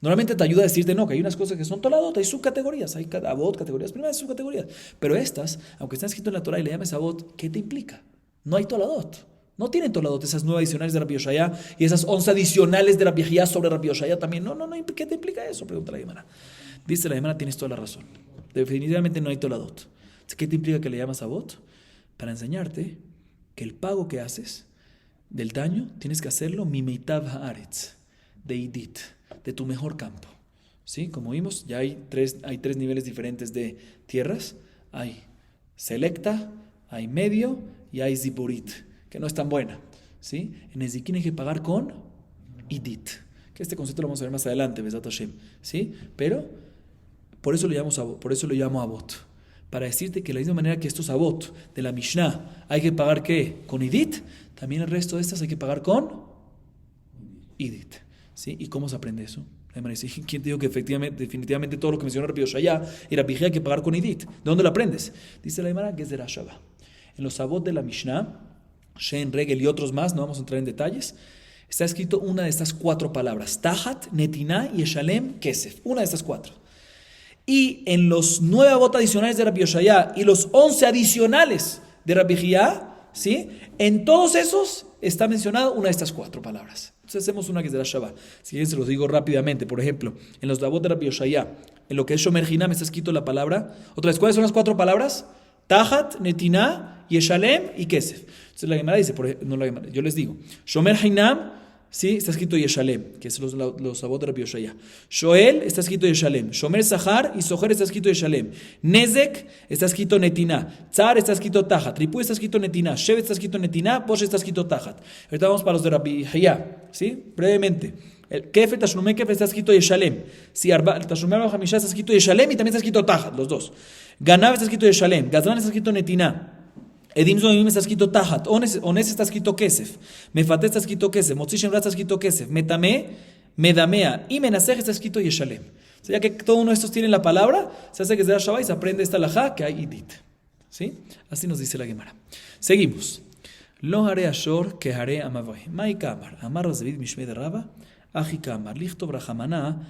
Normalmente te ayuda a decirte no, que hay unas cosas que son toladot, hay subcategorías, hay avot, categorías primeras, subcategorías. Pero estas, aunque están escritas en la Torah y le llames avot, ¿qué te implica? No hay toladot. No tienen toladot esas 9 adicionales de Rabbi Yoshaya y esas 11 adicionales de Rabbi Yehia sobre Rabbi Yoshaya también. No, ¿qué te implica eso? Pregunta la Gemara. Dice la Gemara, tienes toda la razón. Definitivamente no hay toladot. ¿Qué te implica que le llamas avot? Para enseñarte que el pago que haces del daño tienes que hacerlo mimeitav haaretz, de idit, de tu mejor campo. ¿Sí? Como vimos, ya hay tres niveles diferentes de tierras. Hay selecta, hay medio y hay ziburit, que no es tan buena. ¿Sí? En Ezequiel hay que pagar con idit, que este concepto lo vamos a ver más adelante, Besat Hashem. ¿Sí? Pero por eso lo llamo avot. Para decirte que de la misma manera que estos avot de la Mishnah hay que pagar ¿qué? Con idit, también el resto de estas hay que pagar con idit. ¿Sí? ¿Y cómo se aprende eso? ¿Quién te dijo que definitivamente todo lo que mencionó Rabbi Yoshaya y Rabbi Yehia hay que pagar con idit? ¿De dónde lo aprendes? Dice la Gemara, Gezer HaShavah. En los avot de la Mishnah, Shen, Regel y otros más, no vamos a entrar en detalles, está escrito una de estas 4 palabras, Tahat, Netina, Yeshalem, Kesef. Una de estas 4. Y en los 9 avot adicionales de Rabbi Yoshaya y los 11 adicionales de Rabbi Yehia, ¿sí? En todos esos está mencionado una de estas 4 palabras. Entonces hacemos una que es de la Shabbat. Si quieren se los digo rápidamente. Por ejemplo, en los avot de Rabbi Yoshaya, en lo que es Shomer Hinam está escrito la palabra. Otra vez, ¿cuáles son las 4 palabras? Tahat, Netina, Yeshalem y Kesef. Entonces la Gemara dice, yo les digo, Shomer Hinam, sí, está escrito Yeshalem, que es los avot de Rabbi Yoshaya. Shoel está escrito Yeshalem. Shomer Sahar y Soher está escrito Yeshalem. Nezek está escrito Netina. Tzar está escrito Tahat. Ripu está escrito Netina. Shevet está escrito Netina. Bosh está escrito Tahat. Ahorita vamos para los de Rabbi Yehia, ¿sí? Brevemente. El Kefet, Tashlume Kefet está escrito Yeshalem. Si el Tashlume Bajamisha está escrito Yeshalem y también está escrito Tahat, los dos. Ganav está escrito Yeshalem. Gazlan está escrito Netina. Edim Zomim está escrito Tahat, Ones está escrito Kesef, Mefate está escrito Kesef, Motzi Shemra está escrito Kesef, Metame, Medamea y Menasej está escrito Yeshalem. O sea, ya que todo uno de estos tiene la palabra, se hace que es de Shabbat y se aprende esta alajá que hay idit. ¿Sí? Así nos dice la Gemara. Seguimos. Lo haré ashor que haré amavai. Mai kamar. Amar David Mishme de Raba. Aji kamar. Lichtov rahamana.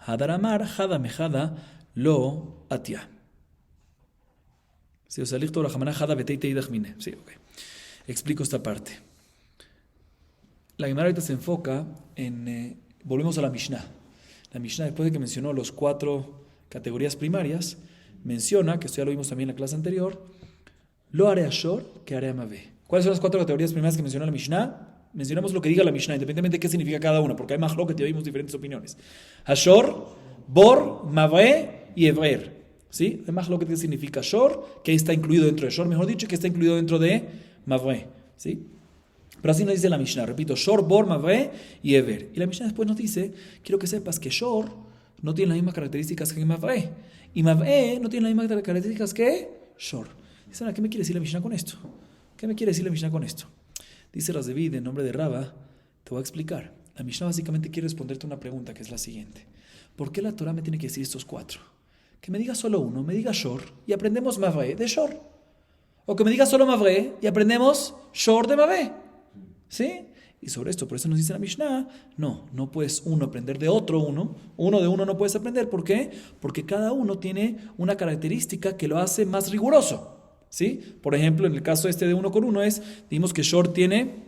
Hadar amar. Hada mejada. Lo atia. Sí, o sea, lichtov rahamana. Hada beteite idachmine. Sí, ok. Explico esta parte. La Gemara ahorita se enfoca en... volvemos a la Mishnah. La Mishnah, después de que mencionó los 4 categorías primarias, menciona, que esto ya lo vimos también en la clase anterior, lo haré ashor que haré amavé. ¿Cuáles son las 4 categorías primarias que mencionó la Mishnah? Mencionamos lo que diga la Mishnah, independientemente de qué significa cada una, porque hay más lo que ya vimos diferentes opiniones. Ashor, bor, mavé y evrer. ¿Sí? Hay más lo que significa ashor, que está incluido dentro de shor, mejor dicho, que está incluido dentro de mavé. ¿Sí? Pero así nos dice la Mishnah, repito, Shor, Bor, Mavé y Ever. Y la Mishnah después nos dice, quiero que sepas que Shor no tiene las mismas características que Mavé. Y Mavé no tiene las mismas características que Shor. Dicen, ¿qué me quiere decir la Mishnah con esto? ¿Qué me quiere decir la Mishnah con esto? Dice Razdevid, en nombre de Raba, te voy a explicar. La Mishnah básicamente quiere responderte una pregunta que es la siguiente. ¿Por qué la Torah me tiene que decir estos 4? Que me diga solo uno, me diga Shor y aprendemos Mavé de Shor. O que me diga solo Mavé y aprendemos Shor de Mavé. ¿Sí? Y sobre esto, por eso nos dice la Mishnah, no puedes uno aprender de otro uno de uno no puedes aprender. ¿Por qué? Porque cada uno tiene una característica que lo hace más riguroso. ¿Sí? Por ejemplo, en el caso este de 1 con 1 dijimos que Shor tiene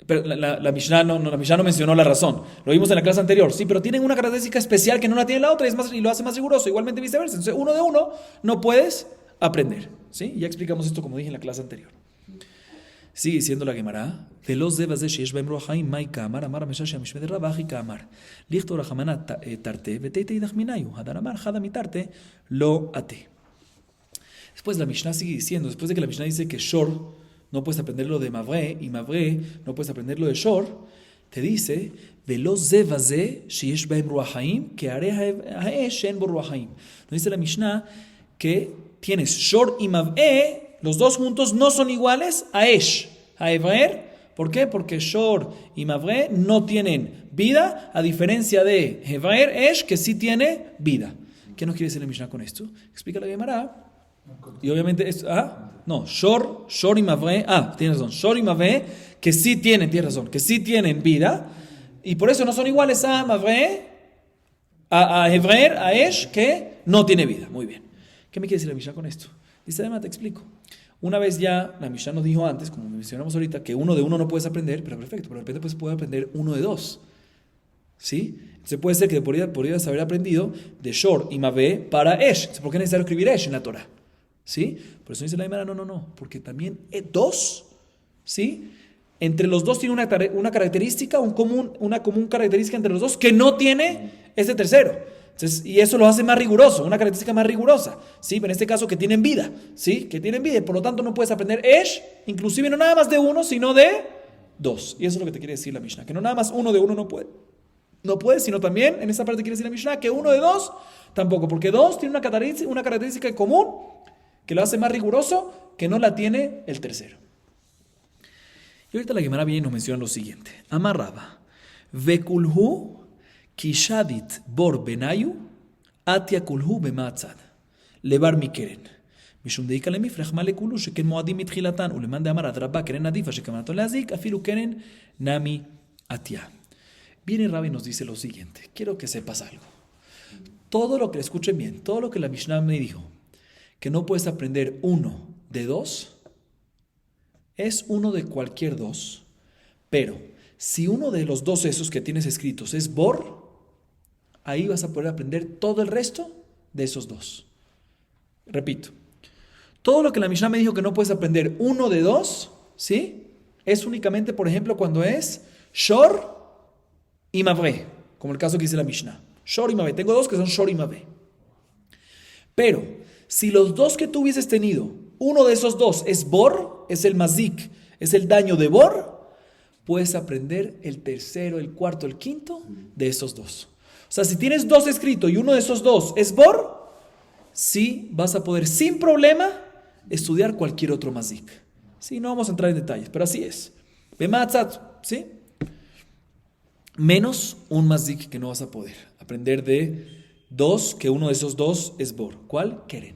Pero la Mishnah la Mishnah no mencionó la razón. Lo vimos en la clase anterior. Sí, pero tienen una característica especial que no la tiene la otra y lo hace más riguroso. Igualmente viceversa. Entonces, uno de uno no puedes aprender. ¿Sí? Ya explicamos esto como dije en la clase anterior. Sigue diciendo la Gemara. Veloz de base sheyesh bahem ruach haim mai kamar amar meshash mishmei rabba achi kamar lichto rachamana tarte vetete idach minayu hadar amar hada mitarte lo ate. Después la Mishnah sigue diciendo, después de que la Mishnah dice que Shor no puedes aprenderlo de Mavre y Mavre no puedes aprenderlo de Shor, te dice veloz de base sheyesh bahem ruach haim que are haesh shen bo ruach haim. Dice la Mishnah que tienes Shor y Mavre. Los dos juntos no son iguales a Esh, a Evrer. ¿Por qué? Porque Shor y Mavre no tienen vida, a diferencia de Evrer, Esh, que sí tiene vida. ¿Qué nos quiere decir la Mishnah con esto? Explica la Gemara. Y obviamente es... No, Shor y Mavre... tienes razón. Shor y Mavre, que sí tienen, tienes razón, que sí tienen vida. Y por eso no son iguales a Mavre, a Evrer, a Esh, que no tiene vida. Muy bien. ¿Qué me quiere decir la Mishnah con esto? Dice, además te explico. Una vez ya, la Mishnah nos dijo antes, como mencionamos ahorita, que uno de uno no puedes aprender, pero perfecto, pero de repente pues puedes aprender uno de dos. ¿Sí? Entonces puede ser que podrías haber aprendido de Shor y Mavre para Esh. Entonces, ¿por qué es necesario escribir Esh en la Torah? ¿Sí? Por eso dice la Gemara, no, porque también dos, ¿sí? Entre los dos tiene una característica, una común característica entre los dos que no tiene ese tercero. Entonces, y eso lo hace más riguroso, una característica más rigurosa, ¿sí? En este caso que tienen vida, ¿sí? Que tienen vida, y por lo tanto no puedes aprender Esh, inclusive no nada más de uno, sino de dos. Y eso es lo que te quiere decir la Mishnah, que no nada más uno de uno no puede, sino también, en esa parte quiere decir la Mishnah, que uno de dos tampoco, porque dos tiene una característica en común que lo hace más riguroso que no la tiene el tercero. Y ahorita la Gemara viene y nos menciona lo siguiente. Amarraba, Vekulhu Kishadit bor benayu atia kulhu bematzad levar mikeren mishum deika lemifrach male kulu sheken moadim mitchilatan uleman de amar adraba keren adifa shekamato leazik afilu keren nami atia. Viene Rabbi y nos dice lo siguiente. Quiero que sepas algo. Todo lo que escuchen bien, todo lo que la Mishnah me dijo, que no puedes aprender uno de dos, es uno de cualquier dos, pero si uno de los dos esos que tienes escritos es bor, ahí vas a poder aprender todo el resto de esos dos. Repito, todo lo que la Mishnah me dijo que no puedes aprender uno de dos, ¿sí? Es únicamente, por ejemplo, cuando es Shor y Mavre, como el caso que dice la Mishnah. Shor y Mavre, tengo dos que son Shor y Mavre. Pero, si los dos que tú hubieses tenido, uno de esos dos es bor, es el mazik, es el daño de bor, puedes aprender el tercero, el cuarto, el quinto de esos dos. O sea, si tienes dos escritos y uno de esos dos es bor, sí vas a poder sin problema estudiar cualquier otro mazik. Sí, no vamos a entrar en detalles, pero así es. Bematzat, ¿sí? Menos un mazik que no vas a poder aprender de dos, que uno de esos dos es bor. ¿Cuál? Keren.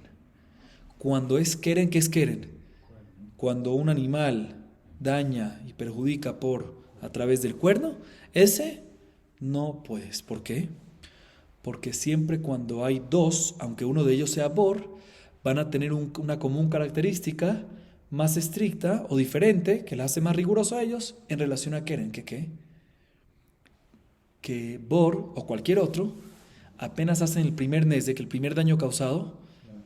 Cuando es keren, ¿qué es keren? Cuando un animal daña y perjudica a través del cuerno, ese no puedes. ¿Por qué? Porque siempre cuando hay dos, aunque uno de ellos sea bor, van a tener una común característica más estricta o diferente que la hace más riguroso a ellos en relación a keren. ¿Qué? Que bor o cualquier otro apenas hacen el primer nezek, el primer daño causado,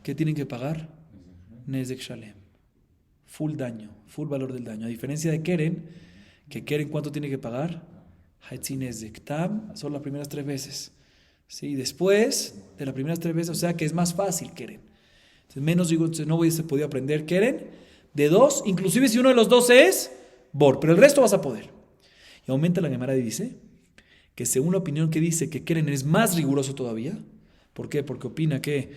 ¿qué tienen que pagar? Nezek shalem. Full daño, full valor del daño. A diferencia de keren, que keren ¿cuánto tiene que pagar? Haitzi nezek tam, son las primeras 3 veces. ¿Sí? Después de las primeras 3 veces, o sea que es más fácil keren. Entonces, menos digo, no hubiese podido aprender keren de 2, inclusive si uno de los dos es bor, pero el resto vas a poder. Y aumenta la Gemara y dice que según la opinión que dice que keren es más riguroso todavía. ¿Por qué? Porque opina que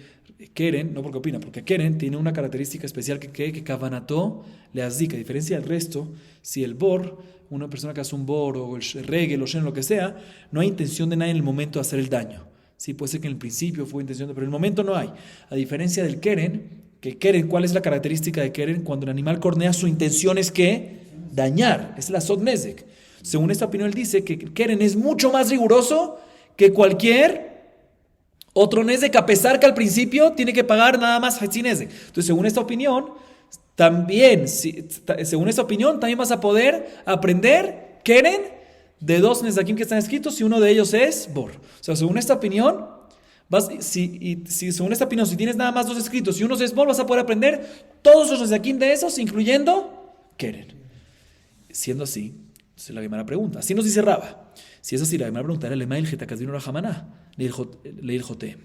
keren, no porque opina, porque keren tiene una característica especial que kavanató le azik, a diferencia del resto, si el bor, una persona que hace un bor o el reggae, o shen, lo que sea, no hay intención de nada en el momento de hacer el daño. Sí, puede ser que en el principio fue intención, pero en el momento no hay. A diferencia del keren, que keren, ¿cuál es la característica de keren? Cuando el animal cornea, su intención es que dañar, es la sod nezek. Según esta opinión, él dice que keren es mucho más riguroso que cualquier otro nezek, a pesar que al principio tiene que pagar nada más haitzi nezek. Entonces, según esta opinión, también vas a poder aprender Keren de dos Nezakim que están escritos y uno de ellos es Bor. O sea, según esta opinión, según esta opinión, si tienes nada más dos escritos y uno es Bor, vas a poder aprender todos los Nezakim de esos, incluyendo Keren. Siendo así, entonces la Gemara pregunta, así nos dice Raba. Si es así, la Gemara pregunta, ¿era el Getakadvino Rahamaná? Leil Jote.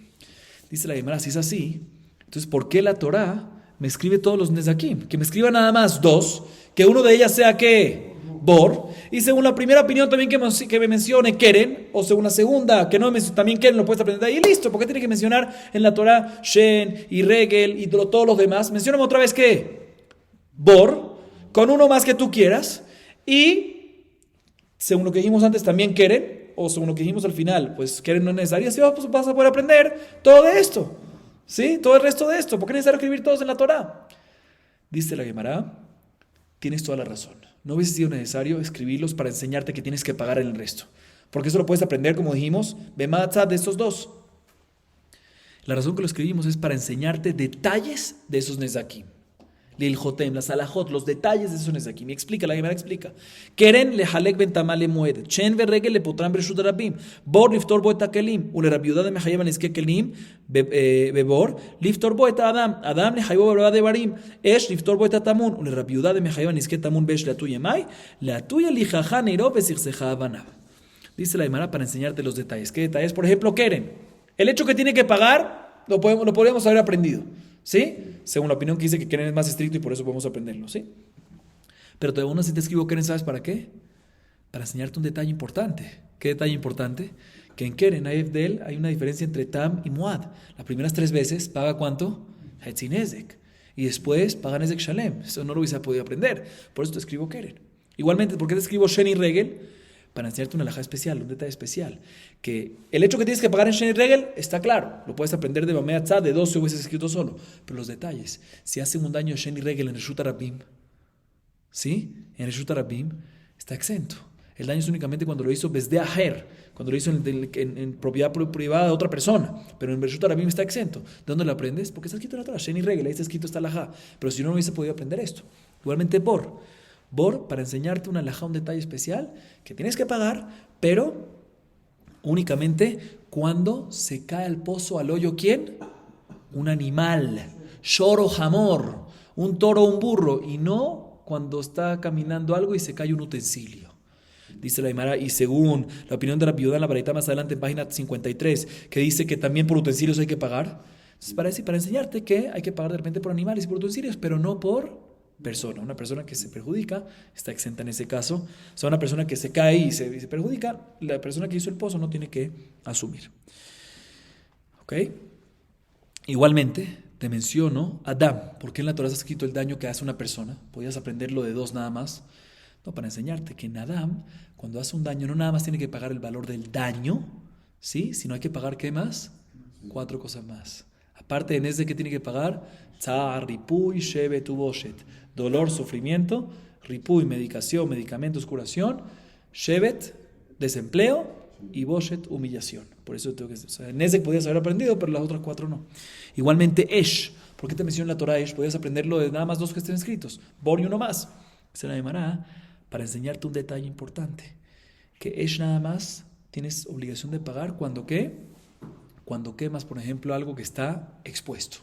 Dice la Gemara, si es así, entonces ¿por qué la Torah me escribe todos los Nezakim? Que me escriba nada más dos, que uno de ellas sea ¿qué? Bor, y según la primera opinión también que me mencione Keren, o según la segunda, que no me también Keren lo puedes aprender ahí, listo, ¿por qué tiene que mencionar en la Torah Shen y Regel y todos los demás? Mencióname otra vez ¿qué? Bor, con uno más que tú quieras, y según lo que dijimos antes también Keren, o según lo que dijimos al final, pues Keren no es necesario, así vas a poder aprender todo de esto, ¿sí? Todo el resto de esto, ¿por qué es necesario escribir todos en la Torah? Dice la Gemara, tienes toda la razón. No hubiese sido necesario escribirlos para enseñarte que tienes que pagar en el resto. Porque eso lo puedes aprender, como dijimos, Bematzad de estos dos. La razón que lo escribimos es para enseñarte detalles de esos Nezakim. Lil Jotem, las alajot, los detalles de esos Nezakim. Y explica, la Gemara explica. Keren le halek ben tamal le mued. Chen verregel le potran bershut rabim. Bor liftor boeta kelim. Ule rabiuda de mehayevan eske kelim. Bebor liftor boeta adam. Adam le haybo berba de barim. Esh liftor boeta tamun. Ule rabiuda de mehayevan eske tamun besh la tuya mai. La tuya lijaja neiro besirseja abanab. Dice la Gemara para enseñarte los detalles. ¿Qué detalles? Por ejemplo, Keren. El hecho que tiene que pagar lo podríamos haber aprendido. ¿Sí? Según la opinión que dice que Keren es más estricto y por eso podemos aprenderlo, ¿sí? Pero todavía uno si te escribo Keren, ¿sabes para qué? Para enseñarte un detalle importante. ¿Qué detalle importante? Que en Keren, hay una diferencia entre Tam y Muad. Las primeras 3 veces paga ¿cuánto? Hetzinezek. Y después paga Nezek Shalem. Eso no lo hubiese podido aprender. Por eso te escribo Keren. Igualmente, ¿por qué te escribo Shen y Regel? Para enseñarte una alajá especial, un detalle especial. Que el hecho que tienes que pagar en Shen y Regel está claro. Lo puedes aprender de Bamea Tzad, de 2 si hubieses escrito solo. Pero los detalles, si hacen un daño a Shen y Regel en Reshut Rabim, ¿sí? En Reshut Rabim está exento. El daño es únicamente cuando lo hizo Besde Aher, cuando lo hizo en propiedad privada de otra persona. Pero en Reshut Rabim está exento. ¿De dónde lo aprendes? Porque está escrito en la Torah, Shen y Regel, ahí está escrito esta alajá. Pero si no, no hubiese podido aprender esto. Igualmente Bor, para enseñarte una alajá, un detalle especial que tienes que pagar, pero únicamente cuando se cae al pozo, al hoyo, ¿quién? Un animal, shor o jamor, un toro o un burro, y no cuando está caminando algo y se cae un utensilio. Dice la Gemara, y según la opinión de la viuda en la Baraita más adelante en página 53, que dice que también por utensilios hay que pagar. Entonces, para enseñarte que hay que pagar de repente por animales y por utensilios, pero no por persona. Una persona que se perjudica está exenta en ese caso. O sea, una persona que se cae y se perjudica, la persona que hizo el pozo no tiene que asumir. ¿Ok? Igualmente, te menciono Adam. ¿Por qué en la Torah está escrito el daño que hace una persona? Podías aprenderlo de 2 nada más. No, para enseñarte que en Adam, cuando hace un daño, no nada más tiene que pagar el valor del daño, ¿sí? Sino hay que pagar, ¿qué más? 4 cosas más. Aparte, en ese que tiene que pagar, Tzar, Ripuy, Shevet, Uboshet. Dolor, sufrimiento, Ripuy, medicación, medicamentos, curación, Shevet, desempleo y Boshet, humillación. Por eso tengo que... O sea, en ese podías haber aprendido, pero las otras 4 no. Igualmente, Esh. ¿Por qué te menciono en la Torah Esh? Podías aprenderlo de nada más 2 que estén escritos. Bor y uno más. Se la llamará para enseñarte un detalle importante. Que Esh nada más tienes obligación de pagar cuando ¿qué? Cuando quemas, por ejemplo, algo que está expuesto.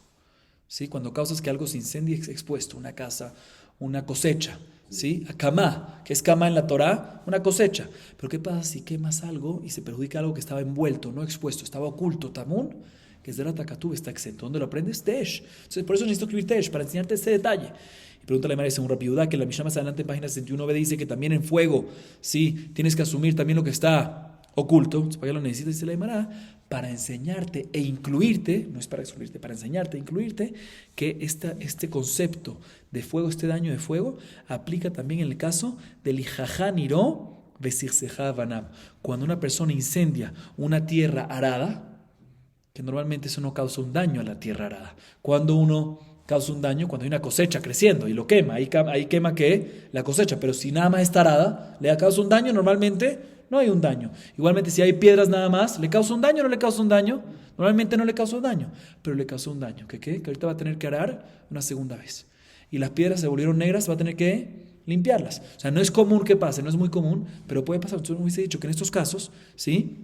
¿Sí? Cuando causas que algo se incendie expuesto, una casa, una cosecha, ¿sí? Akamá, que es kama en la Torah, una cosecha. Pero ¿qué pasa si quemas algo y se perjudica algo que estaba envuelto, no expuesto, estaba oculto? Tamun, que es de la Takatú, está exento. ¿Dónde lo aprendes? Tesh. Entonces, por eso necesito escribir Tesh, para enseñarte ese detalle. Y pregúntale a María según Rabbi Yehuda, que la Mishnah más adelante en página 61b dice que también en fuego, ¿sí? Tienes que asumir también lo que está oculto. ¿Para qué lo necesitas? Dice la Gemara, para enseñarte e incluirte, no es para excluirte, para enseñarte e incluirte, que este concepto de fuego, este daño de fuego, aplica también en el caso del Ijajá Niró Besirseja Banab. Cuando una persona incendia una tierra arada, que normalmente eso no causa un daño a la tierra arada. Cuando uno causa un daño, cuando hay una cosecha creciendo y lo quema, ahí quema ¿qué? La cosecha, pero si nada más está arada, le causa un daño, normalmente no hay un daño. Igualmente, si hay piedras nada más, ¿le causa un daño o no le causa un daño? Normalmente no le causa un daño, pero le causó un daño. ¿Qué? Que ahorita va a tener que arar una segunda vez. Y las piedras se volvieron negras, va a tener que limpiarlas. O sea, no es común que pase, no es muy común, pero puede pasar. Entonces, me hubiese dicho que en estos casos, ¿sí?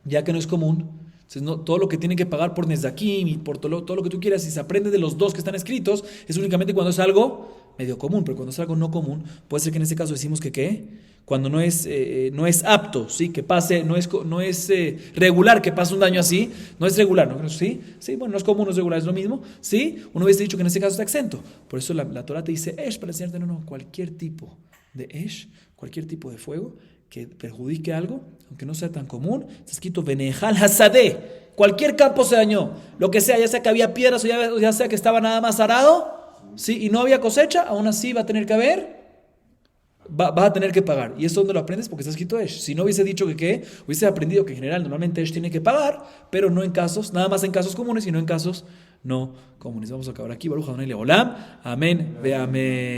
Ya que no es común, entonces no, todo lo que tienen que pagar por Nezakim y por todo lo que tú quieras, si se aprende de los dos que están escritos, es únicamente cuando es algo medio común, pero cuando es algo no común, puede ser que en este caso decimos que ¿qué? Cuando no es apto, ¿sí? Que pase, no es regular que pase un daño así, no es regular, ¿no? ¿Sí? Sí, bueno, no es común, no es regular, es lo mismo, ¿sí? Uno hubiese dicho que en este caso está exento. Por eso la Torah te dice Esh para enseñarte, no, cualquier tipo de Esh, cualquier tipo de fuego que perjudique algo, aunque no sea tan común, está escrito Benejal Hasadeh, cualquier campo se dañó, lo que sea, ya sea que había piedras o ya sea que estaba nada más arado, ¿sí? Y no había cosecha, aún así va a tener que haber. Vas a tener que pagar. ¿Y eso dónde lo aprendes? Porque está escrito Esh. Si no hubiese dicho que qué, hubiese aprendido que en general normalmente Esh tiene que pagar, pero no en casos, nada más en casos comunes, sino en casos no comunes. Vamos a acabar aquí. Baruch Adonai Leolam. Amén. Ve amén.